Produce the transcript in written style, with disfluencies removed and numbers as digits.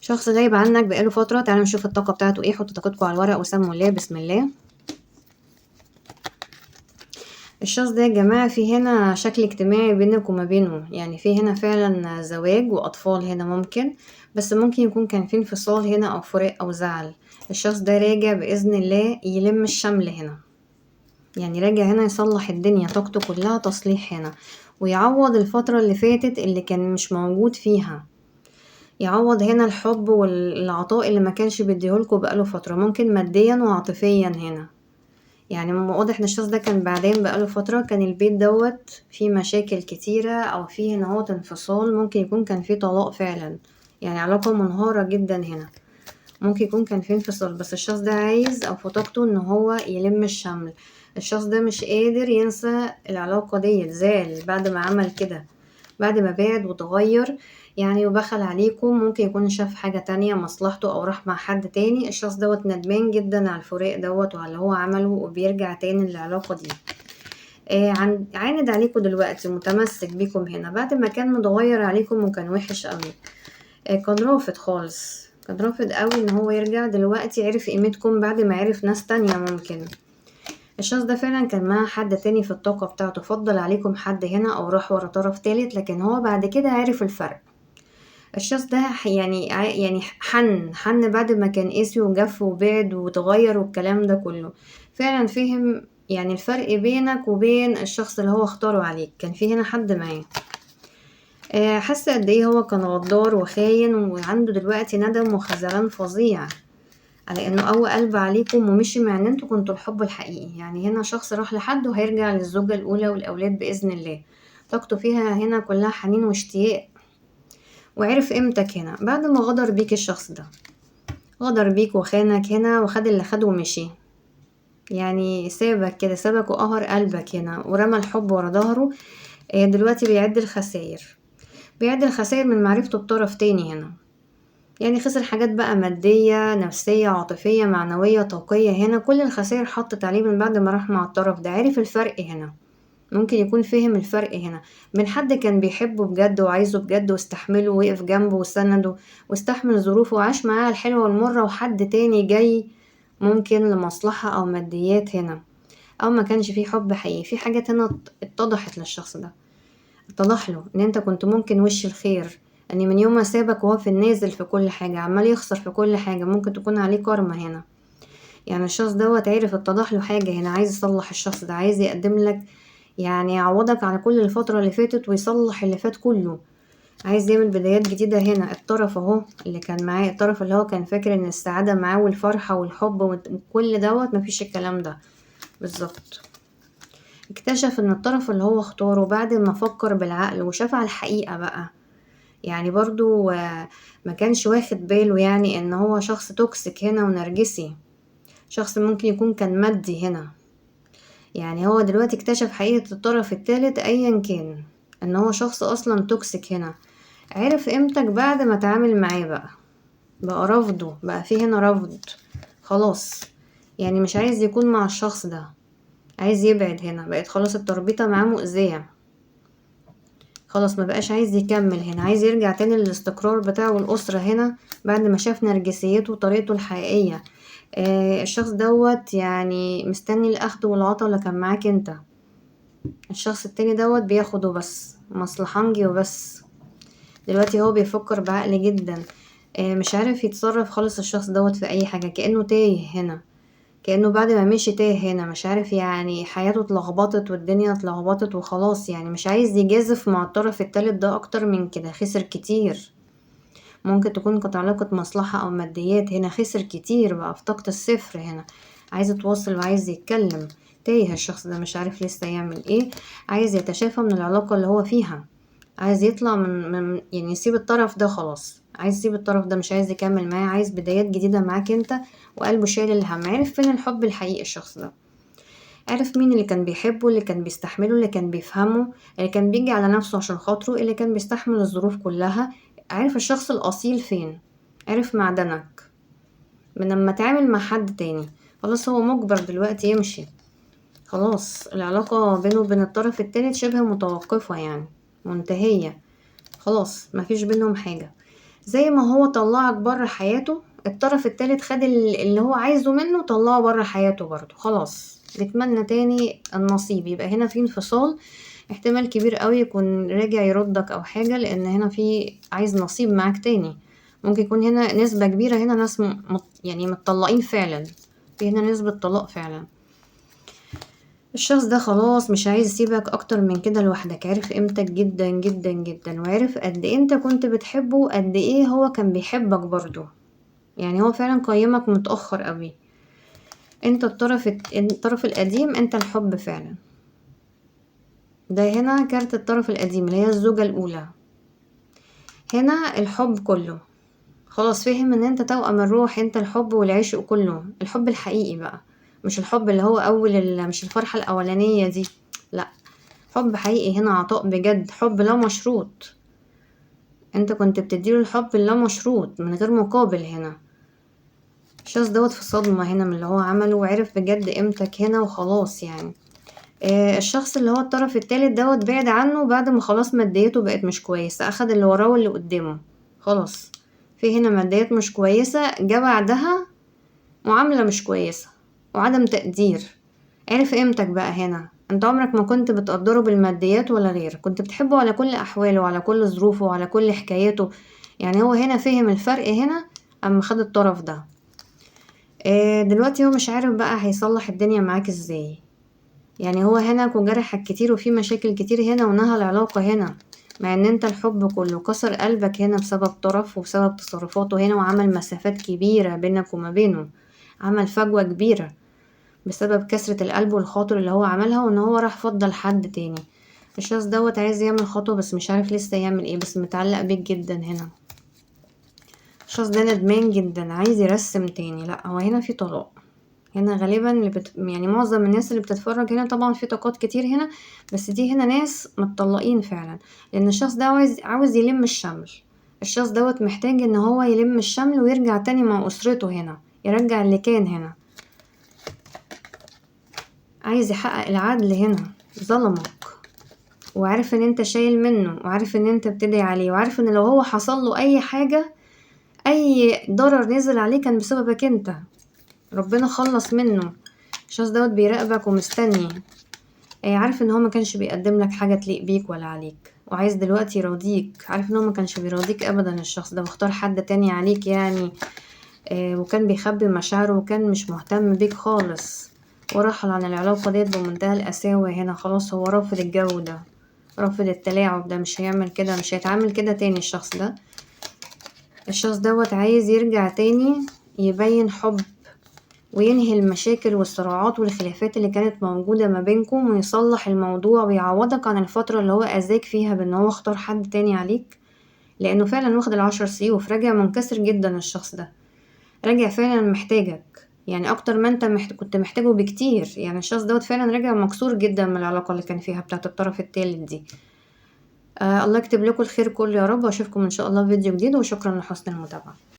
شخص غايب عنك بقاله فترة، تعالوا نشوف الطاقة بتاعته ايه. حطوا طاقتكم على الورق وسموا الله بسم الله. الشخص ده يا جماعة في هنا شكل اجتماعي بينك وما بينه، يعني في هنا فعلا زواج وأطفال هنا ممكن، بس ممكن يكون كان في انفصال هنا أو فراق أو زعل. الشخص ده راجع بإذن الله يلم الشمل هنا، يعني راجع هنا يصلح الدنيا، طاقته كلها تصليح هنا، ويعوض الفترة اللي فاتت اللي كان مش موجود فيها. يعوض هنا الحب والعطاء اللي ما كانش بيديهولكوا بقاله فترة، ممكن ماديا وعاطفيا هنا. يعني واضح ان الشخص ده كان بعدين بقاله فترة كان البيت دوت فيه مشاكل كتيرة، او فيه هنا هو انفصال، ممكن يكون كان فيه طلاق فعلا، يعني علاقة منهارة جدا هنا، ممكن يكون كان فيه انفصال. بس الشخص ده عايز او في طاقته ان هو يلم الشمل. الشخص ده مش قادر ينسى العلاقة ديت، زعل بعد ما عمل كده، بعد ما بعد وتغير يعني وبخل عليكم، ممكن يكون شاف حاجة تانية مصلحته او راح مع حد تاني. الشخص دوت ندمان جدا على الفراق دوت وعلى اللي هو عمله، وبيرجع تاني للعلاقة دي. عاند عليكم دلوقتي، متمسك بيكم هنا بعد ما كان متغير عليكم وكان وحش قوي. كان رافض خالص، كان رافض قوي ان هو يرجع. دلوقتي عرف قيمتكم بعد ما عرف ناس تانية ممكن. الشخص ده فعلا كان معاه حد تاني في الطاقة بتاعته، فضل عليكم حد هنا او راح ورا طرف تالت، لكن هو بعد كده عرف الفرق. الشخص ده يعني حن بعد ما كان قاسي وجف وبعد وتغير والكلام ده كله. فعلا فهم يعني الفرق بينك وبين الشخص اللي هو اختاره عليك، كان في هنا حد معاه. حس قد ايه هو كان غدار وخاين، وعنده دلوقتي ندم وخذلان فظيع على انه قوى قلب عليكم ومشي مع ان انتوا كنتوا الحب الحقيقي. يعني هنا شخص راح لحد وهيرجع للزوجة الاولى والاولاد باذن الله. طاقته فيها هنا كلها حنين واشتياق، وعرف قيمتك هنا بعد ما غدر بيك. الشخص ده غدر بيك وخانك هنا وخد اللي خده ومشي، يعني سابك كده، سابك وقهر قلبك هنا ورمى الحب ورا ظهره. دلوقتي بيعد الخسائر، بيعد الخسائر من معرفته بطرف تاني هنا. يعني خسر حاجات بقى مادية نفسية عاطفية معنوية طاقية، هنا كل الخسائر حطت عليه من بعد ما راح مع الطرف ده. عرف الفرق هنا، ممكن يكون فهم الفرق هنا من حد كان بيحبه بجد وعايزه بجد واستحمله ووقف جنبه وسنده واستحمل ظروفه وعاش معاه الحلوة والمرة، وحد تاني جاي ممكن لمصلحة أو ماديات هنا، أو ما كانش فيه حب حقيقي. في حاجات هنا اتضحت للشخص ده، اتضح له ان انت كنت ممكن وش الخير، ان من يوم ما سابك وهو في النازل في كل حاجة عمال يخسر في كل حاجة، ممكن تكون عليه كارما هنا. يعني الشخص دوت عرف اتضح له حاجة هنا، عايز يصلح. الشخص ده عايز يقدم لك يعني يعوضك على كل الفترة اللي فاتت ويصلح اللي فات كله، عايز يعمل بدايات جديدة هنا. الطرف اهو اللي كان معاه، الطرف اللي هو كان فاكر ان السعادة معاه والفرحة والحب وكل دوت، مفيش الكلام ده بالظبط. اكتشف ان الطرف اللي هو اختاره بعد ما فكر بالعقل وشاف على الحقيقة بقى، يعني برضو ما كانش واخد باله يعني ان هو شخص توكسيك هنا ونرجسي، شخص ممكن يكون كان مادي هنا. يعني هو دلوقتي اكتشف حقيقة الطرف التالت ايا كان، ان هو شخص اصلا توكسيك هنا. عرف قيمتك بعد ما تعامل معاه بقى رفضه، بقى فيه هنا رفض خلاص. يعني مش عايز يكون مع الشخص ده، عايز يبعد هنا، بقت خلاص التربيطة معاه مؤذية، خلاص ما بقاش عايز يكمل هنا، عايز يرجع تاني للاستقرار بتاعه والأسرة هنا بعد ما شاف نرجسيته وطريقته الحقيقية. الشخص دوت يعني مستني الأخد والعطا اللي كان معاك انت. الشخص التاني دوت بياخده بس مصلحنجي وبس. دلوقتي هو بيفكر بعقل جدا، مش عارف يتصرف خالص الشخص دوت في أي حاجة، كأنه تايه هنا، كأنه بعد ما مشي تاه هنا، مش عارف يعني حياته اتلخبطت والدنيا اتلخبطت وخلاص. يعني مش عايز يجازف مع الطرف التالت ده اكتر من كده، خسر كتير. ممكن تكون كانت علاقة مصلحة او ماديات، هنا خسر كتير بقى في طاقة الصفر هنا. عايز يتواصل وعايز يتكلم، تايه الشخص ده مش عارف لسه يعمل ايه. عايز يتشافى من العلاقة اللي هو فيها، عايز يطلع من يعني يسيب الطرف ده خلاص، عايز يسيب الطرف ده، مش عايز يكمل معاه، عايز بدايات جديدة معاك انت، وقلبه شايل الهم. عرف فين الحب الحقيقي الشخص ده، عرف مين اللي كان بيحبه، اللي كان بيستحمله، اللي كان بيفهمه، اللي كان بيجي على نفسه عشان خاطره، اللي كان بيستحمل الظروف كلها. عرف الشخص الأصيل فين، عرف معدنك. من لما تعامل مع حد تاني خلاص هو مجبر دلوقتي يمشي، خلاص العلاقة بينه وبين الطرف التالت شبه متوقفة، يعني منتهية خلاص، مفيش بينهم حاجة. زي ما هو طلّعك برّه حياته، الطرف التالت خد اللي هو عايزه منه طلّعه برّه حياته برضه، خلاص نتمنى تاني النصيب، يبقى هنا في انفصال، احتمال كبير أوي يكون راجع يردّك أو حاجة، لإن هنا في عايز نصيب معاك تاني، ممكن يكون هنا نسبة كبيرة هنا ناس يعني متطلّقين فعلًا، في هنا نسبة طلاق فعلًا. الشخص ده خلاص مش عايز يسيبك أكتر من كده لوحدك، عرف قيمتك جدًا، جدًا، جدًا، وعرف قد إيه أنت كنت بتحبه وقد إيه هو كان بيحبك برضه، يعني هو فعلًا قيّمك متأخر أوي، أنت الطرف القديم أنت الحب فعلًا. ده هنا كارت الطرف القديم اللي هي الزوجة الأولى، هنا الحب كله، خلاص فِهم إن أنت توأم الروح، أنت الحب والعشق كله، الحب الحقيقي بقى، مش الحب اللي هو مش الفرحة الأولانية دي، لأ. حب حقيقي هنا عطاء بجد، حب لا مشروط، أنت كنت بتدّي له الحب اللا مشروط من غير مقابل هنا، الشخص دوّة في صدمة هنا من اللي هو عمله وعرف بجد قيمتك هنا وخلاص يعني. الشخص اللي هو الطرف التالت دوّة بعد عنه بعد ما خلاص مادياته بقت مش كويسة، أخد اللي وراه واللي قدّامه، خلاص في هنا ماديات مش كويسة، جه بعدها معاملة مش كويسة وعدم تقدير، عرف قيمتك بقى هنا، أنت عمرك ما كنت بتقدّره بالماديات ولا غير، كنت بتحبه على كل أحواله وعلى كل ظروفه وعلى كل حكاياته، يعني هو هنا فِهم الفرق هنا أمّا خد الطرف ده. دلوقتي هو مش عارف بقى هيصلّح الدنيا معاك إزاي، يعني هو هنا جرحك كتير وفي مشاكل كتير هنا ونهى العلاقة هنا، مع إن أنت الحب كله، كسر قلبك هنا بسبب طرف وبسبب تصرفاته هنا وعمل مسافات كبيرة بينك وما بينه، عمل فجوة كبيرة بسبب كسرة القلب والخاطر اللي هو عملها وإن هو راح فضّل حد تاني، الشخص دوّة عايز يعمل خطوة بس مش عارف لسه يعمل إيه، بس متعلق بيك جدًا هنا، الشخص ده ندمان جدًا عايز يرسّم تاني، لأ هو هنا في طلاق. هنا غالبًا يعني معظم الناس اللي بتتفرّج هنا طبعًا في طاقات كتير هنا، بس دي هنا ناس متطلّقين فعلًا، لإن الشخص ده عاوز يلِم الشمل، الشخص دوّة محتاج إن هو يلِم الشمل ويرجع تاني مع أسرته هنا، يرجّع اللي كان هنا، عايز يحقق العدل هنا، ظلمك وعارف إن أنت شايل منّه وعارف إن أنت بتدعي عليه وعارف إن لو هو حصل له أي حاجة، أي ضرر نزل عليه كان بسببك أنت، ربنا خلّص منّه، الشخص دوّة بيراقبك ومستني. عارف إن هو ما كانش بيقدّم لك حاجة تليق بيك ولا عليك، وعايز دلوقتي يراضيك، عارف إن هو ما كانش بيراضيك أبدًا الشخص ده واختار حد تاني عليك يعني، وكان بيخبّي مشاعره وكان مش مهتم بيك خالص، ورحل عن العلاقة ديّة بمنتهى القساوة هنا، خلاص هو رافض الجو ده، رافض التلاعب ده، مش هيعمل كده، مش هيتعامل كده تاني الشخص ده، الشخص دوّة عايز يرجع تاني يبيّن حُب وينهي المشاكل والصراعات والخلافات اللي كانت موجودة ما بينكم ويصلح الموضوع ويعوضك عن الفترة اللي هو أذاك فيها بإن هو اختار حد تاني عليك، لإنه فعلًا واخد ال10 سيوف، راجع منكسر جدًا الشخص ده، راجع فعلًا محتاجك، يعني أكتر ما أنت كنت محتاجه بكتير، يعني الشخص دوّة فعلًا راجع مكسور جدًا من العلاقة اللي كان فيها بتاعة الطرف التالت دي. الله يكتب لكم الخير كله يا رب، وأشوفكم إن شاء الله في فيديو جديد، وشكرًا لحسن المتابعة.